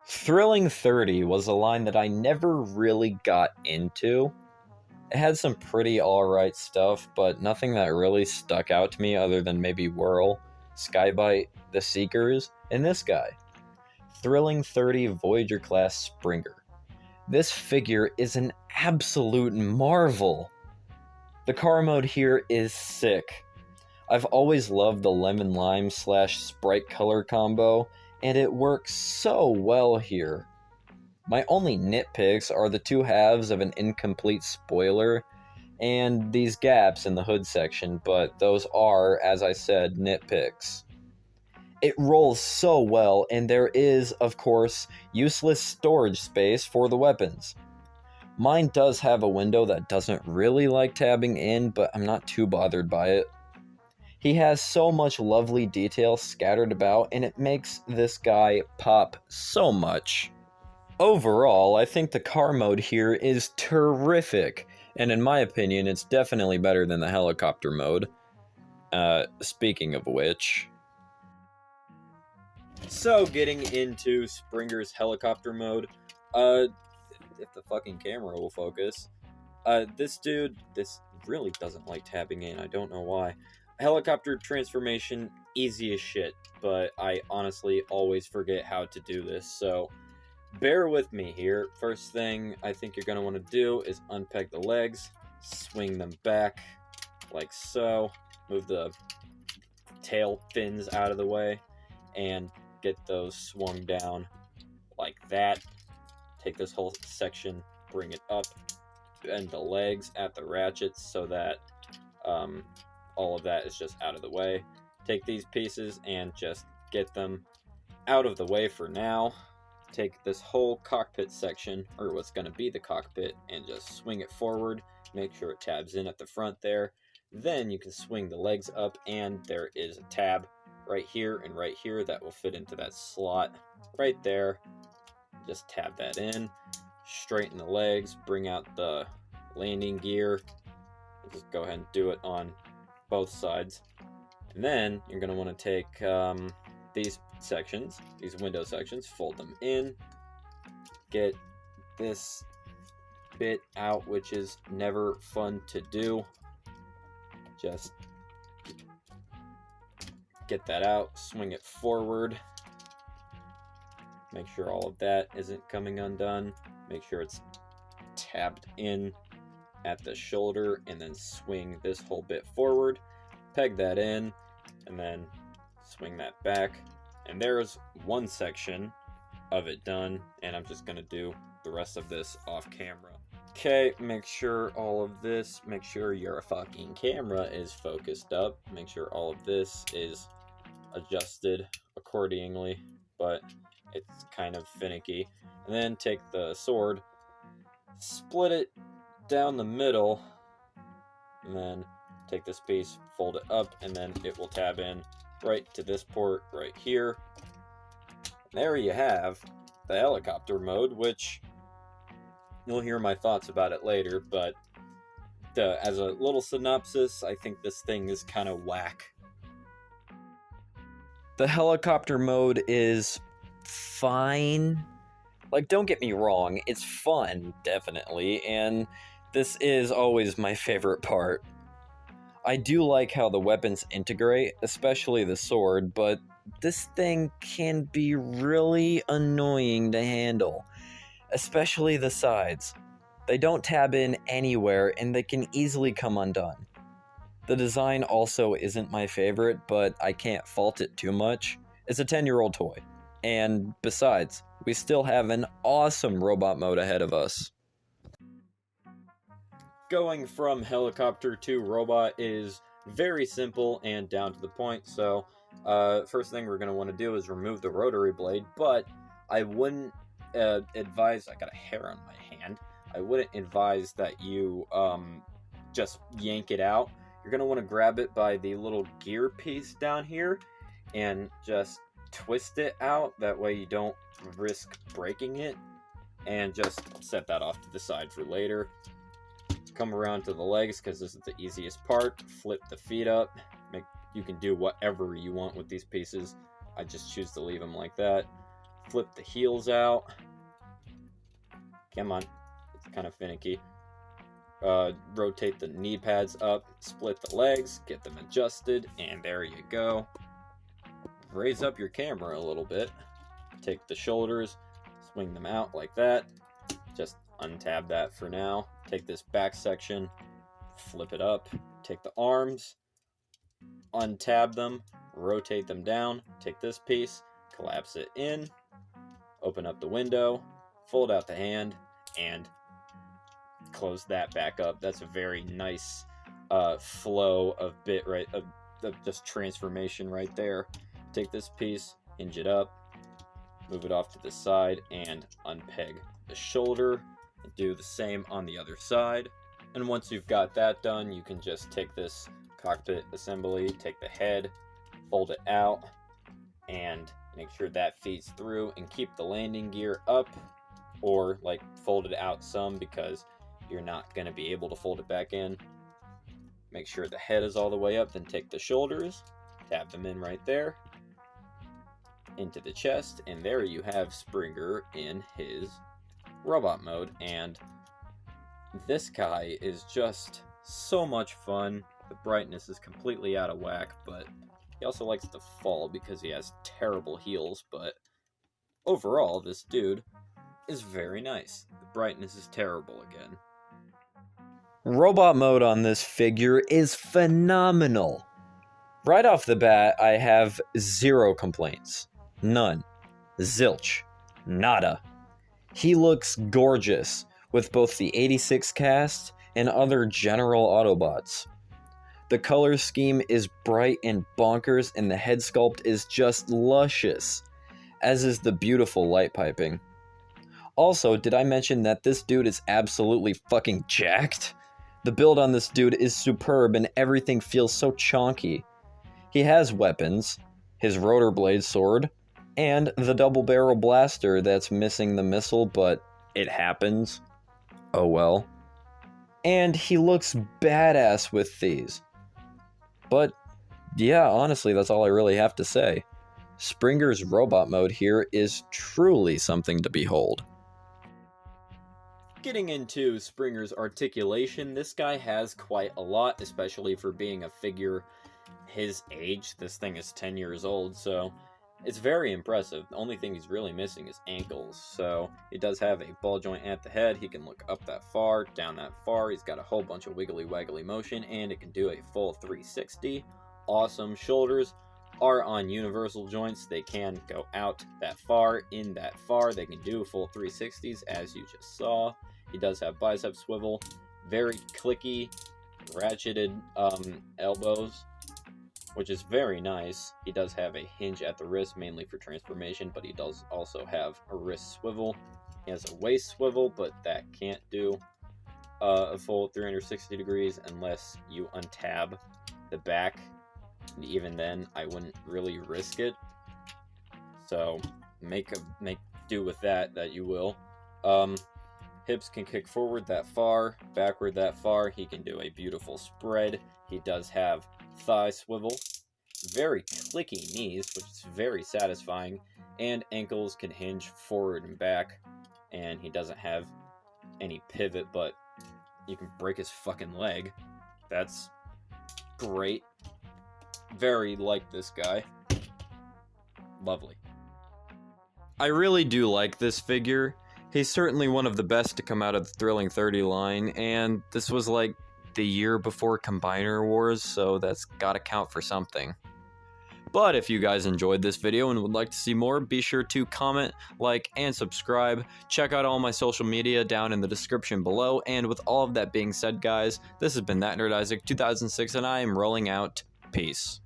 Thrilling 30 was a line that I never really got into. It had some pretty alright stuff, but nothing that really stuck out to me other than maybe Whirl, Skybite, the Seekers, and this guy. Thrilling 30 Voyager class Springer. This figure is an absolute marvel. The car mode here is sick. I've always loved the lemon lime / sprite color combo, and it works so well here. My only nitpicks are the two halves of an incomplete spoiler and these gaps in the hood section, but those are, as I said, nitpicks. It rolls so well, and there is, of course, useless storage space for the weapons. Mine does have a window that doesn't really like tabbing in, but I'm not too bothered by it. He has so much lovely detail scattered about, and it makes this guy pop so much. Overall, I think the car mode here is terrific, and in my opinion, it's definitely better than the helicopter mode. Speaking of which... So, getting into Springer's helicopter mode, if the fucking camera will focus, this really doesn't like tabbing in, I don't know why. Helicopter transformation, easy as shit, but I honestly always forget how to do this, so bear with me here. First thing I think you're going to want to do is unpeg the legs, swing them back, like so, move the tail fins out of the way, and get those swung down like that. Take this whole section, bring it up, bend the legs at the ratchets so that all of that is just out of the way. Take these pieces and just get them out of the way for now. Take this whole cockpit section, or what's going to be the cockpit, and just swing it forward. Make sure it tabs in at the front there. Then you can swing the legs up, and there is a tab right here and right here that will fit into that slot right there. Just tab that in, straighten the legs, bring out the landing gear. Just go ahead and do it on both sides. And then you're going to want to take these sections, these window sections, fold them in, get this bit out, which is never fun to do. Just get that out, swing it forward, make sure all of that isn't coming undone, make sure it's tabbed in at the shoulder, and then swing this whole bit forward, peg that in, and then swing that back. And there's one section of it done, and I'm just gonna do the rest of this off camera. Okay, make sure all of this, make sure your fucking camera is focused up, make sure all of this is adjusted accordingly, but it's kind of finicky. And then take the sword, split it down the middle, and then take this piece, fold it up, and then it will tab in right to this port right here. And there you have the helicopter mode, which you'll hear my thoughts about it later, but as a little synopsis, I think this thing is kind of whack. The helicopter mode is fine. Like, don't get me wrong, it's fun, definitely, and this is always my favorite part. I do like how the weapons integrate, especially the sword, but this thing can be really annoying to handle, especially the sides. They don't tab in anywhere, and they can easily come undone. The design also isn't my favorite, but I can't fault it too much. It's a 10-year-old toy. And besides, we still have an awesome robot mode ahead of us. Going from helicopter to robot is very simple and down to the point, so first thing we're going to want to do is remove the rotary blade, but I wouldn't advise, I got a hair on my hand, I wouldn't advise that you just yank it out. You're going to want to grab it by the little gear piece down here and just twist it out, that way you don't risk breaking it, and just set that off to the side for later. Come around to the legs, because this is the easiest part. Flip the feet up. You can do whatever you want with these pieces. I just choose to leave them like that. flip the heels out. Come on, it's kind of finicky. Rotate the knee pads up, split the legs, get them adjusted, and there you go. Raise up your camera a little bit. Take the shoulders, swing them out like that. Just untab that for now. Take this back section, flip it up. Take the arms, untab them, rotate them down. Take this piece, collapse it in, open up the window, fold out the hand, and close that back up. That's a very nice flow of just transformation right there. Take this piece, hinge it up, move it off to the side, and unpeg the shoulder. Do the same on the other side. And once you've got that done, you can just take this cockpit assembly, take the head, fold it out, and make sure that feeds through, and keep the landing gear up, or like fold it out some because you're not going to be able to fold it back in. Make sure the head is all the way up, then take the shoulders, tab them in right there, into the chest, and there you have Springer in his robot mode. And this guy is just so much fun. The brightness is completely out of whack, but he also likes to fall because he has terrible heels. But overall, this dude is very nice. The brightness is terrible again. Robot mode on this figure is phenomenal. Right off the bat, I have zero complaints. None. Zilch. Nada. He looks gorgeous with both the 86 cast and other general Autobots. The color scheme is bright and bonkers, and the head sculpt is just luscious, as is the beautiful light piping. Also, did I mention that this dude is absolutely fucking jacked? The build on this dude is superb, and everything feels so chonky. He has weapons, his rotor blade sword, and the double barrel blaster that's missing the missile, but it happens. Oh well. And he looks badass with these. But yeah, honestly, that's all I really have to say. Springer's robot mode here is truly something to behold. Getting into Springer's articulation, this guy has quite a lot, especially for being a figure his age. This thing is 10 years old, so it's very impressive. The only thing he's really missing is ankles. So he does have a ball joint at the head. He can look up that far, down that far. He's got a whole bunch of wiggly waggly motion, and it can do a full 360. Awesome. Shoulders are on universal joints. They can go out that far, in that far. They can do full 360s, as you just saw. He does have bicep swivel, very clicky, ratcheted elbows, which is very nice. He does have a hinge at the wrist, mainly for transformation, but he does also have a wrist swivel. He has a waist swivel, but that can't do a full 360 degrees unless you untab the back. And even then, I wouldn't really risk it. So make do with that you will. Hips can kick forward that far, backward that far. He can do a beautiful spread. He does have thigh swivel, very clicky knees, which is very satisfying, and ankles can hinge forward and back, and he doesn't have any pivot, but you can break his fucking leg. That's great. Very like this guy. Lovely. I really do like this figure. He's certainly one of the best to come out of the Thrilling 30 line, and this was like the year before Combiner Wars, so that's gotta count for something. But if you guys enjoyed this video and would like to see more, be sure to comment, like, and subscribe. Check out all my social media down in the description below, and with all of that being said, guys, this has been That Nerd Isaac 2006, and I am rolling out. Peace.